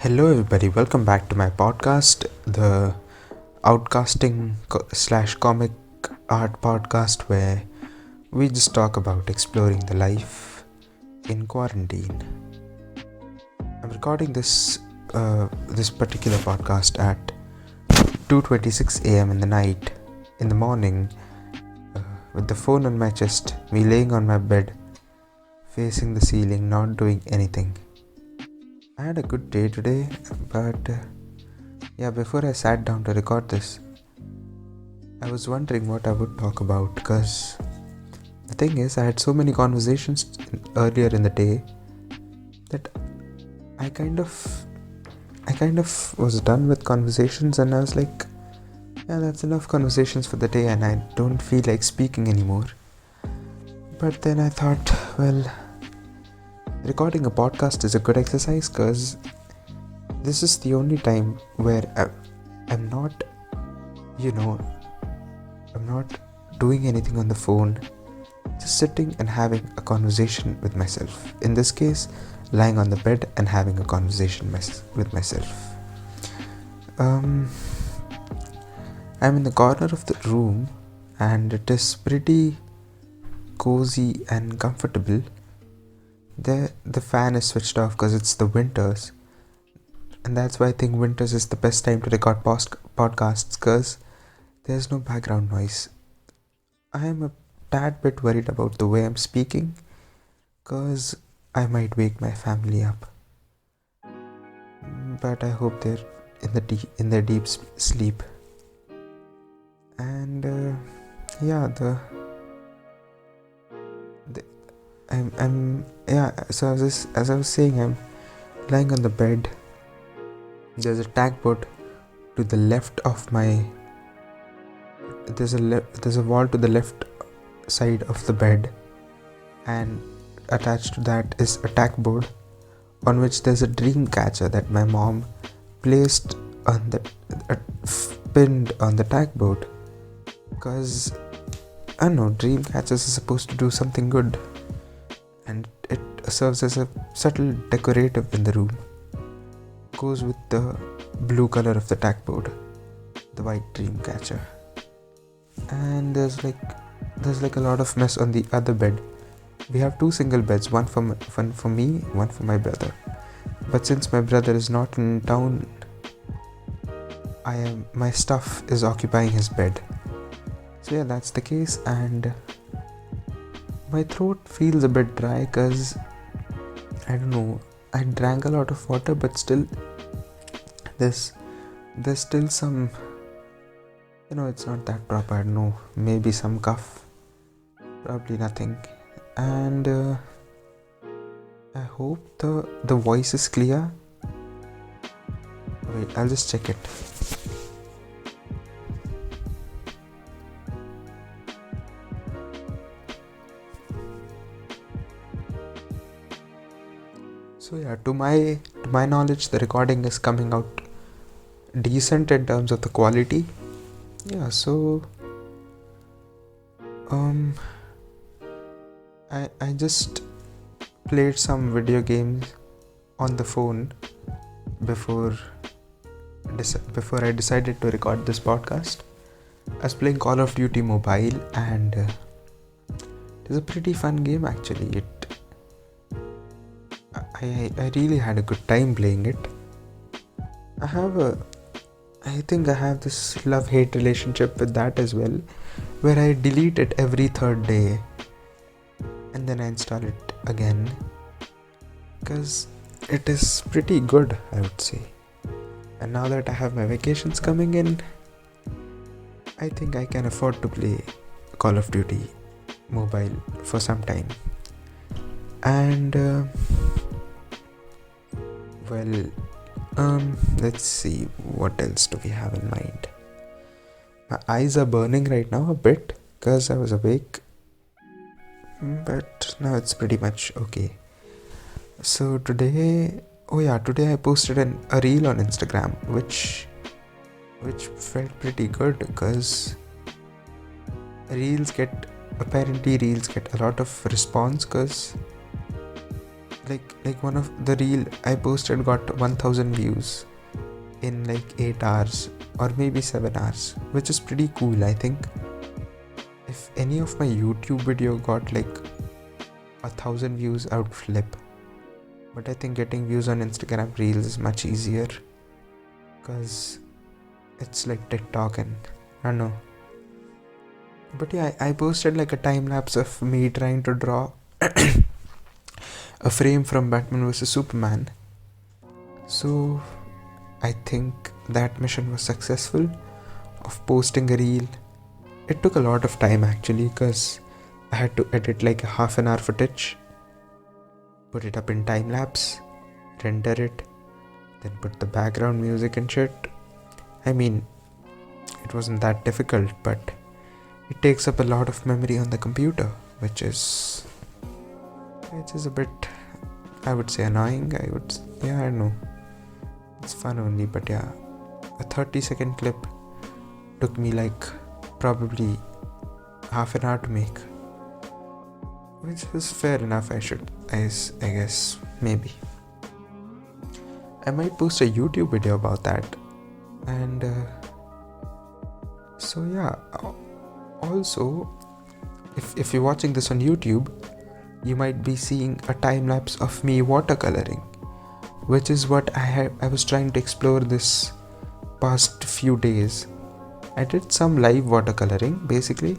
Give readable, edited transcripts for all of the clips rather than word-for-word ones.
Hello, everybody. Welcome back to my podcast, the outcasting slash comic art podcast, where we just talk about exploring the life in quarantine. I'm recording this particular podcast at 2:26 a.m. in the night, in the morning, with the phone on my chest, me laying on my bed, facing the ceiling, not doing anything. I had a good day today, but before I sat down to record this, I was wondering what I would talk about because the thing is, I had so many conversations earlier in the day that I kind of was done with conversations, and I was like, yeah, that's enough conversations for the day, and I don't feel like speaking anymore. But then I thought, well, recording a podcast is a good exercise because this is the only time where I'm not, I'm not doing anything on the phone, just sitting and having a conversation with myself. In this case, lying on the bed and having a conversation with myself. I'm in the corner of the room and it is pretty cozy and comfortable. The fan is switched off because it's the winters, and that's why I think winters is the best time to record podcasts because there's no background noise. I am a tad bit worried about the way I'm speaking because I might wake my family up, but I hope they're in their deep sleep. And so as I was saying, I'm lying on the bed. There's a tagboard to the left of my. There's a wall to the left side of the bed, and attached to that is a tagboard on which there's a dream catcher that my mom placed on pinned on the tagboard, because I don't know, dream catchers are supposed to do something good, and it serves as a subtle decorative in the room. Goes with the blue color of the tagboard, the white dream catcher. And there's like a lot of mess on the other bed. We have two single beds, one for me, one for my brother. But since my brother is not in town, my stuff is occupying his bed. So yeah, that's the case, and my throat feels a bit dry because I don't know, I drank a lot of water, but still there's still some, it's not that proper. I don't know, maybe some cough, probably nothing. And I hope the voice is clear. Wait, I'll just check it. So yeah, to my knowledge, the recording is coming out decent in terms of the quality. Yeah, so I just played some video games on the phone before I decided to record this podcast. I was playing Call of Duty Mobile, and it is a pretty fun game actually. I really had a good time playing it. I think I have this love-hate relationship with that as well, where I delete it every third day and then I install it again because it is pretty good, I would say. And now that I have my vacations coming in, I think I can afford to play Call of Duty Mobile for some time. And let's see, what else do we have in mind? My eyes are burning right now a bit because I was awake, but now it's pretty much okay. So today I posted a reel on Instagram which felt pretty good because reels get a lot of response because like one of the reel I posted got 1000 views in like 8 hours or maybe 7 hours, which is pretty cool. I think if any of my YouTube video got like 1000 views, I would flip. But I think getting views on Instagram reels is much easier because it's like TikTok and I don't know. But yeah, I posted like a time lapse of me trying to draw a frame from Batman vs Superman. So I think that mission was successful of posting a reel. It took a lot of time actually because I had to edit like a half an hour footage, put it up in time lapse, render it, then put the background music and shit. I mean, it wasn't that difficult, but it takes up a lot of memory on the computer, which is a bit, I would say, annoying. I don't know. It's fun only, but yeah, a 30-second clip took me like probably half an hour to make, which is fair enough. I guess, maybe. I might post a YouTube video about that. And so yeah, also, if you're watching this on YouTube, you might be seeing a time lapse of me watercoloring, which is what I was trying to explore this past few days. I did some live watercoloring. Basically,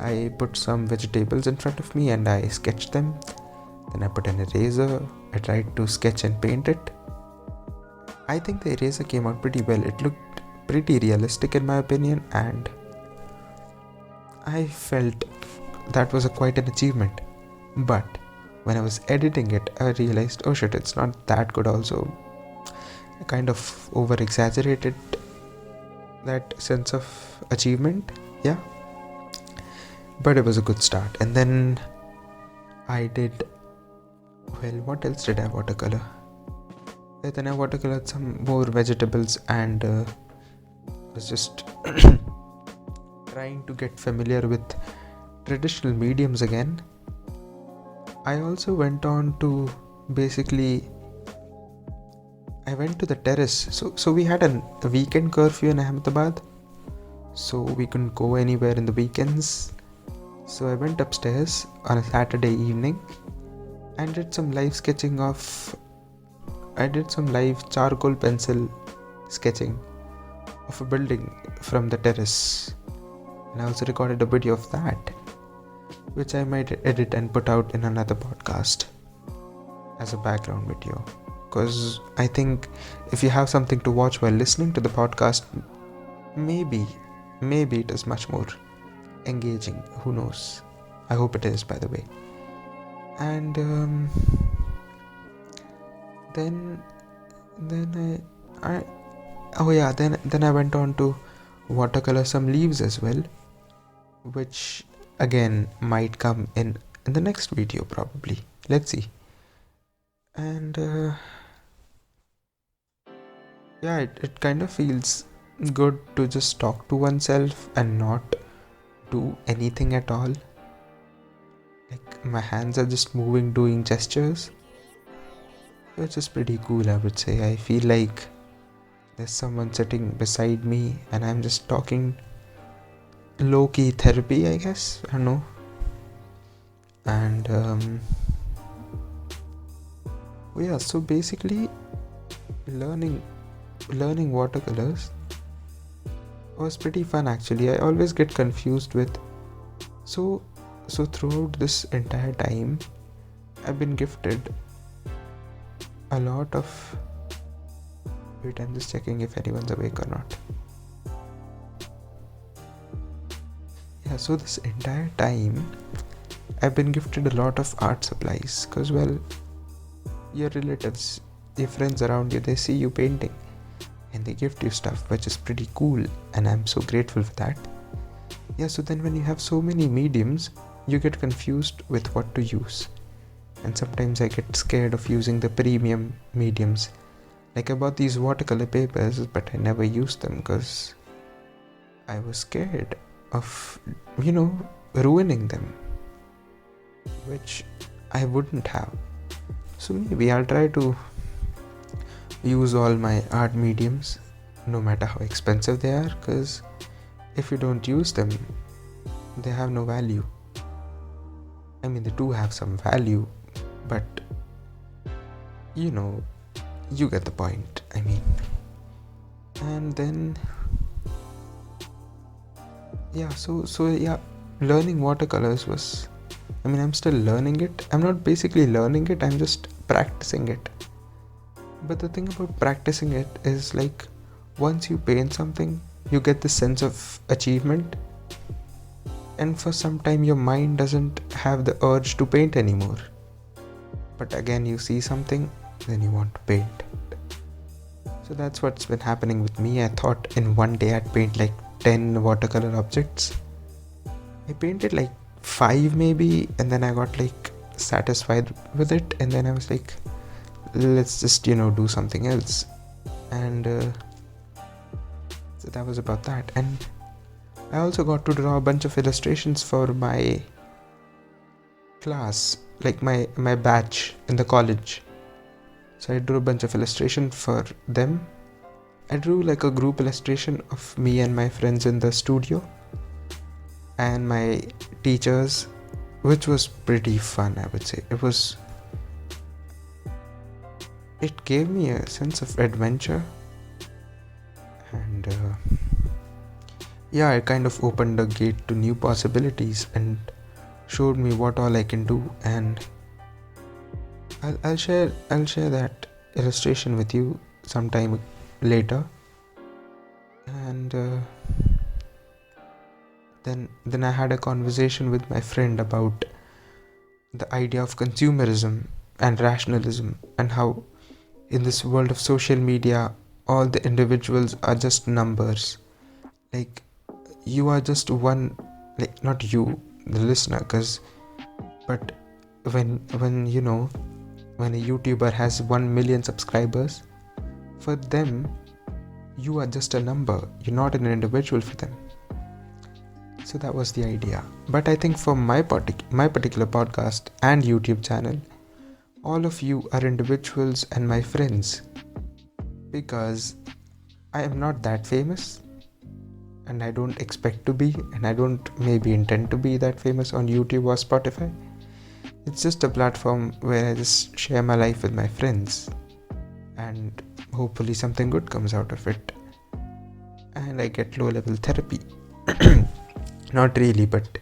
I put some vegetables in front of me and I sketched them. Then I put an eraser. I tried to sketch and paint it. I think the eraser came out pretty well. It looked pretty realistic in my opinion, and I felt that was quite an achievement. But when I was editing it, I realized, oh shit, it's not that good also. I kind of over exaggerated that sense of achievement, yeah. But it was a good start. And then I did, well, what else did I watercolor? Then I watercolored some more vegetables and was just trying to get familiar with traditional mediums again. I also went on to I went to the terrace. So we had a weekend curfew in Ahmedabad, so we couldn't go anywhere in the weekends. So I went upstairs on a Saturday evening and did some live sketching I did some live charcoal pencil sketching of a building from the terrace. And I also recorded a video of that, which I might edit and put out in another podcast as a background video. Because I think if you have something to watch while listening to the podcast, maybe it is much more engaging. Who knows? I hope it is, by the way. And then I went on to watercolor some leaves as well, which again might come in the next video probably. Let's see. And yeah, it kind of feels good to just talk to oneself and not do anything at all. Like my hands are just moving, doing gestures, which is pretty cool, I would say. I feel like there's someone sitting beside me and I'm just talking. Low-key therapy, I guess. I don't know. And yeah, so basically learning watercolors was pretty fun actually. I always get confused with so throughout this entire time I've been gifted a lot of, wait, I'm just checking if anyone's awake or not. Yeah, so this entire time I've been gifted a lot of art supplies because, well, your relatives, your friends around you, they see you painting and they gift you stuff, which is pretty cool, and I'm so grateful for that. Yeah, so then when you have so many mediums, you get confused with what to use, and sometimes I get scared of using the premium mediums. Like I bought these watercolor papers, but I never used them because I was scared of, ruining them, which I wouldn't have. So maybe I'll try to use all my art mediums, no matter how expensive they are, because if you don't use them, they have no value. I mean, they do have some value, but you know, you get the point. I mean, and then yeah, learning watercolors was, I mean, I'm still learning it. I'm not basically learning it, I'm just practicing it. But the thing about practicing it is, like, once you paint something, you get this sense of achievement, and for some time your mind doesn't have the urge to paint anymore. But again, you see something, then you want to paint. So that's what's been happening with me. I thought in one day I'd paint like 10 watercolor objects. I painted like 5 maybe, and then I got like satisfied with it, and then I was like, let's just do something else. And so that was about that. And I also got to draw a bunch of illustrations for my class, like my batch in the college. So I drew a bunch of illustration for them. I drew like a group illustration of me and my friends in the studio and my teachers, which was pretty fun, I would say. It gave me a sense of adventure, and it kind of opened the gate to new possibilities and showed me what all I can do. And I'll share that illustration with you sometime later. And then I had a conversation with my friend about the idea of consumerism and rationalism, and how in this world of social media all the individuals are just numbers. Like, you are just one, like, not you, the listener, but when a YouTuber has 1 million subscribers, for them you are just a number, you're not an individual for them. So that was the idea. But I think for my particular podcast and YouTube channel, all of you are individuals and my friends, because I am not that famous, and I don't expect to be, and I don't maybe intend to be that famous on YouTube or Spotify. It's just a platform where I just share my life with my friends, and hopefully something good comes out of it, and I get low level therapy. Not really, but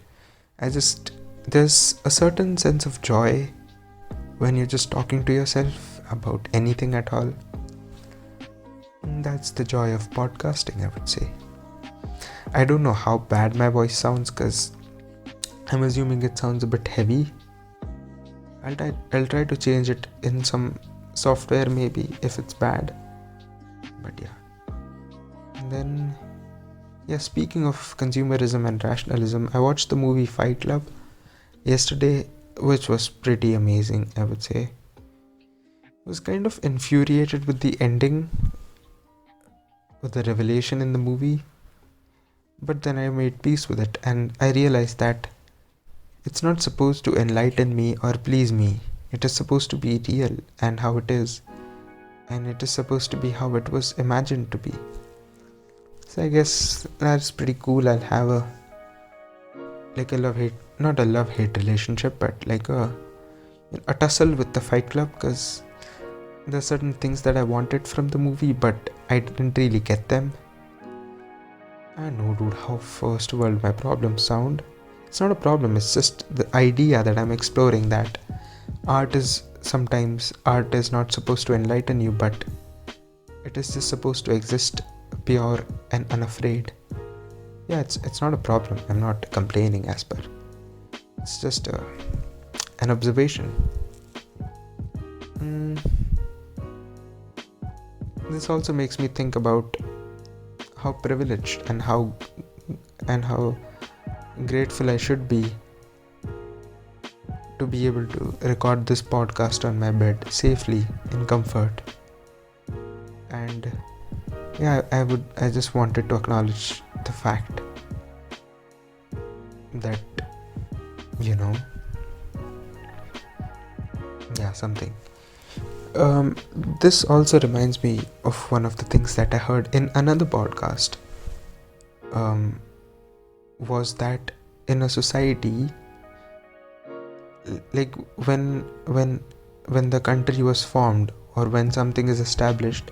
there's a certain sense of joy when you're just talking to yourself about anything at all. And that's the joy of podcasting, I would say. I don't know how bad my voice sounds, because I'm assuming it sounds a bit heavy. I'll try to change it in some software maybe if it's bad. But yeah. And then, speaking of consumerism and rationalism, I watched the movie Fight Club yesterday, which was pretty amazing, I would say. I was kind of infuriated with the ending, with the revelation in the movie, but then I made peace with it, and I realized that it's not supposed to enlighten me or please me. It is supposed to be real and how it is, and it is supposed to be how it was imagined to be. So I guess that's pretty cool. I'll have a love-hate, not a love-hate relationship, but like a tussle with the Fight Club, because there are certain things that I wanted from the movie, but I didn't really get them. I know, dude, how first world my problems sound. It's not a problem, it's just the idea that I'm exploring, that sometimes art is not supposed to enlighten you, but it is just supposed to exist pure and unafraid. Yeah, it's not a problem. I'm not complaining, as per. It's just an observation. This also makes me think about how privileged and how grateful I should be to be able to record this podcast on my bed safely in comfort. And I just wanted to acknowledge the fact that something. um, this also reminds me of one of the things that I heard in another podcast. Um, was that in a society, like when when the country was formed or when something is established,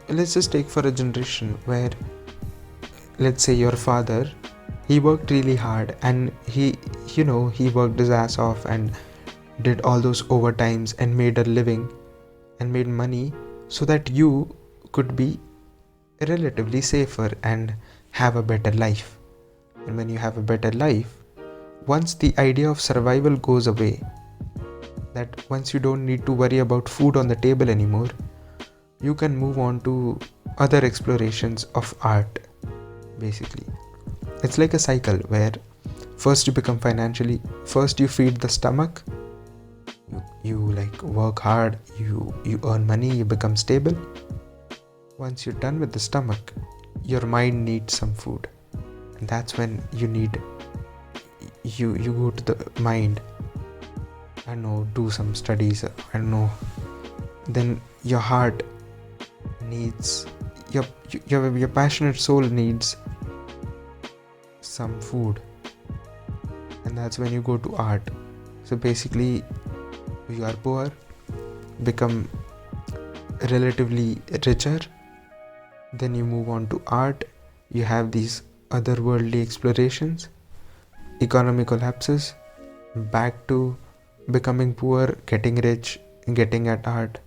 let's just take for a generation where, let's say your father, he worked really hard and he worked his ass off and did all those overtimes and made a living and made money so that you could be relatively safer and have a better life. And when you have a better life, once the idea of survival goes away, that once you don't need to worry about food on the table anymore, you can move on to other explorations of art. Basically, it's like a cycle where first first you feed the stomach, you like work hard, you earn money, you become stable. Once you're done with the stomach, your mind needs some food, and that's when you go to the mind, I don't know, do some studies, I don't know. Then your heart needs your passionate soul needs some food, and that's when you go to art. So basically, you are poor, become relatively richer, then you move on to art, you have these otherworldly explorations, economy collapses, back to becoming poor, getting rich, getting at art.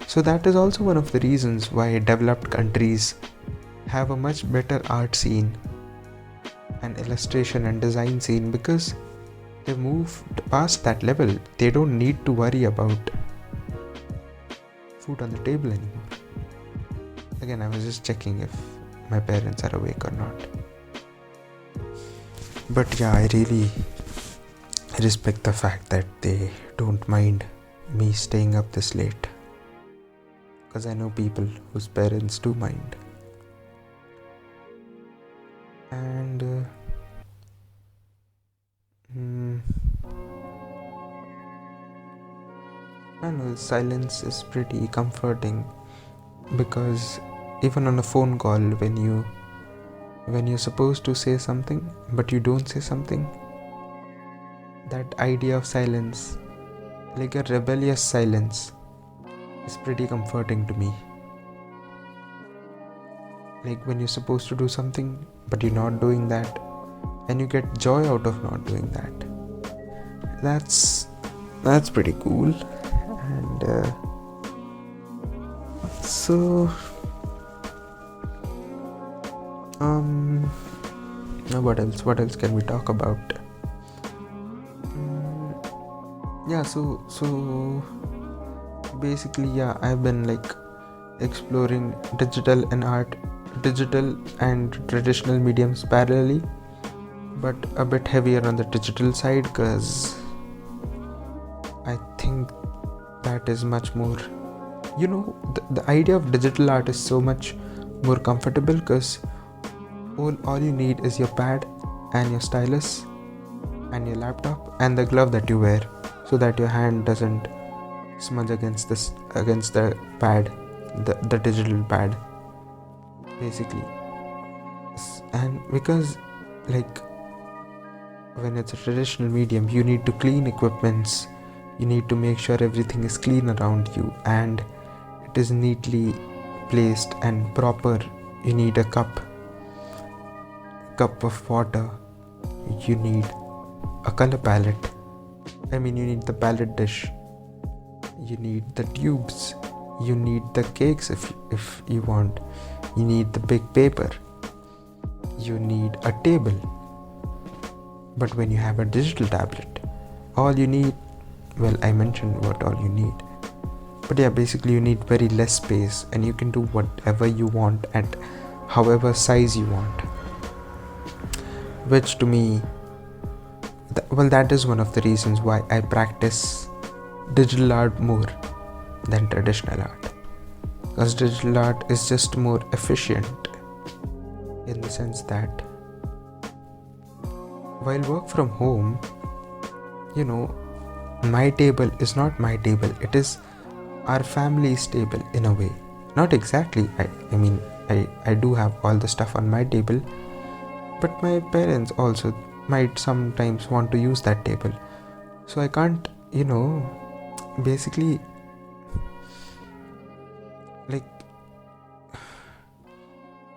So that is also one of the reasons why developed countries have a much better art scene and illustration and design scene, because they moved past that level. They don't need to worry about food on the table anymore. Again, I was just checking if my parents are awake or not. But yeah, I really respect the fact that they don't mind me staying up this late, because I know people whose parents do mind. And I know silence is pretty comforting, because even on a phone call, when you're supposed to say something but you don't say something, that idea of silence, like a rebellious silence, is pretty comforting to me. Like when you're supposed to do something but you're not doing that, and you get joy out of not doing that. That's pretty cool. And so what else can we talk about? Yeah, so basically, yeah, I've been like exploring digital and traditional mediums parallelly, but a bit heavier on the digital side, because I think that is much more, the idea of digital art is so much more comfortable, because all you need is your pad and your stylus and your laptop and the glove that you wear, so that your hand doesn't smudge against the pad, the digital pad, basically. And because like when it's a traditional medium, you need to clean equipments, you need to make sure everything is clean around you and it is neatly placed and proper. You need a cup of water, you need a color palette, you need the palette dish, you need the tubes, you need the cakes if you want, you need the big paper, you need a table. But when you have a digital tablet, all you need, well, I mentioned what all you need, but yeah, basically you need very less space and you can do whatever you want at however size you want, which to me, that is one of the reasons why I practice digital art more than traditional art, because digital art is just more efficient, in the sense that while work from home, My table is not my table, it is our family's table in a way. Not exactly, I do have all the stuff on my table, but my parents also might sometimes want to use that table. So I can't, basically, like,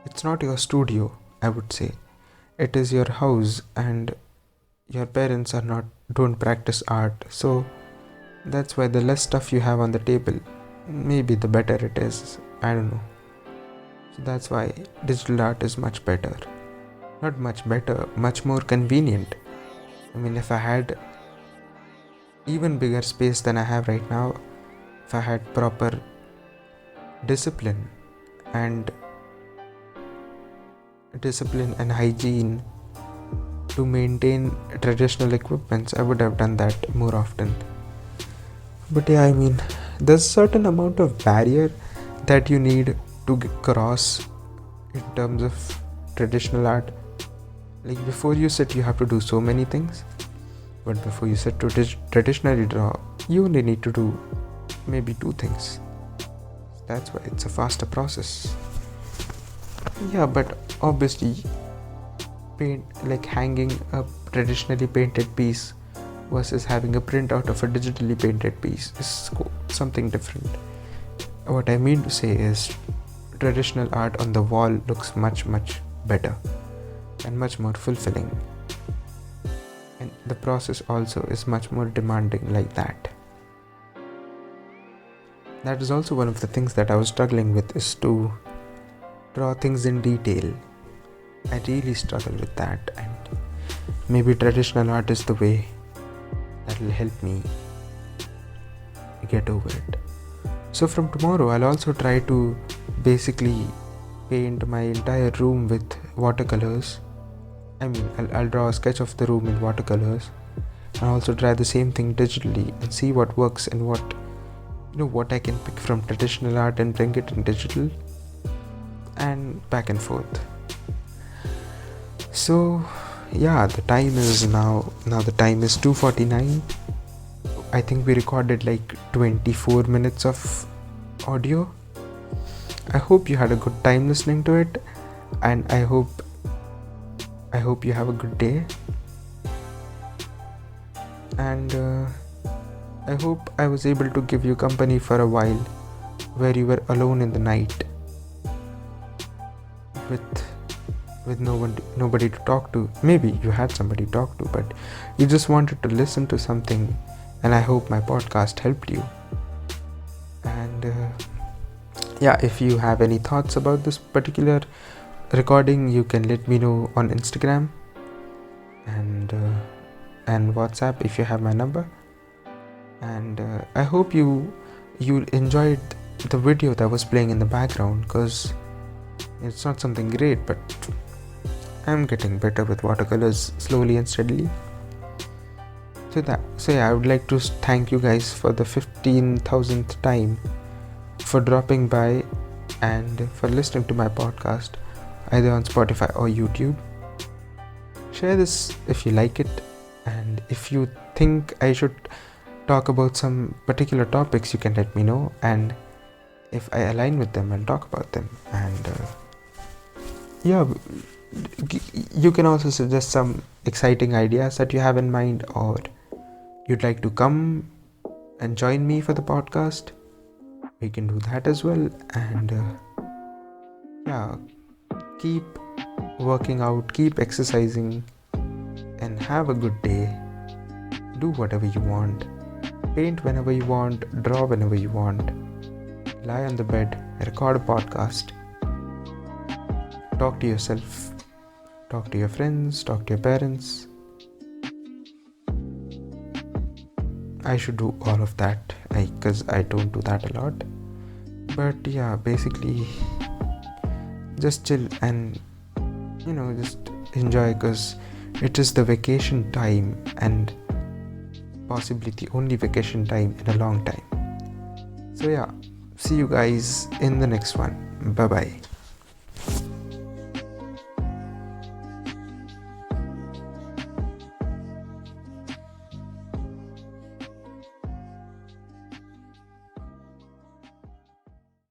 it's not your studio, I would say. It is your house, and your parents don't practice art, so that's why the less stuff you have on the table, maybe the better it is. I don't know. So that's why digital art is much better. Not much better, much more convenient. If I had even bigger space than I have right now, if I had proper discipline and hygiene to maintain traditional equipments, I would have done that more often. But yeah, there's a certain amount of barrier that you need to cross in terms of traditional art. Like, before you sit, you have to do so many things, but before you sit to traditionally draw, you only need to do maybe 2 things. That's why it's a faster process. Yeah, but obviously, hanging a traditionally painted piece versus having a printout of a digitally painted piece is something different. What I mean to say is, traditional art on the wall looks much, much better and much more fulfilling. And the process also is much more demanding like that. That is also one of the things that I was struggling with, is to draw things in detail. I really struggle with that, and maybe traditional art is the way that will help me get over it. So from tomorrow, I'll also try to basically paint my entire room with watercolors. I'll draw a sketch of the room in watercolors, and also try the same thing digitally and see what works and what I can pick from traditional art and bring it in digital, and back and forth. So yeah, the time is now the time is 2:49. I think we recorded like 24 minutes of audio. I hope you had a good time listening to it, and I hope you have a good day, and I hope I was able to give you company for a while where you were alone in the night with nobody to talk to. Maybe you had somebody to talk to, but you just wanted to listen to something, and I hope my podcast helped you. And yeah, if you have any thoughts about this particular recording, you can let me know on Instagram and WhatsApp if you have my number. And I hope you enjoyed the video that was playing in the background, because it's not something great, but I'm getting better with watercolors slowly and steadily. So yeah, I would like to thank you guys for the 15,000th time for dropping by and for listening to my podcast, either on Spotify or YouTube. Share this if you like it, and if you think I should talk about some particular topics, you can let me know, and if I align with them, I'll talk about them. And yeah, you can also suggest some exciting ideas that you have in mind, or you'd like to come and join me for the podcast. We can do that as well. And yeah, keep working out, keep exercising, and have a good day. Do whatever you want. Paint whenever you want, draw whenever you want. Lie on the bed, record a podcast. Talk to yourself, talk to your friends, talk to your parents. I should do all of that, because I don't do that a lot. But yeah, basically, just chill and just enjoy, because it is the vacation time, and possibly the only vacation time in a long time. So yeah, see you guys in the next one. Bye bye.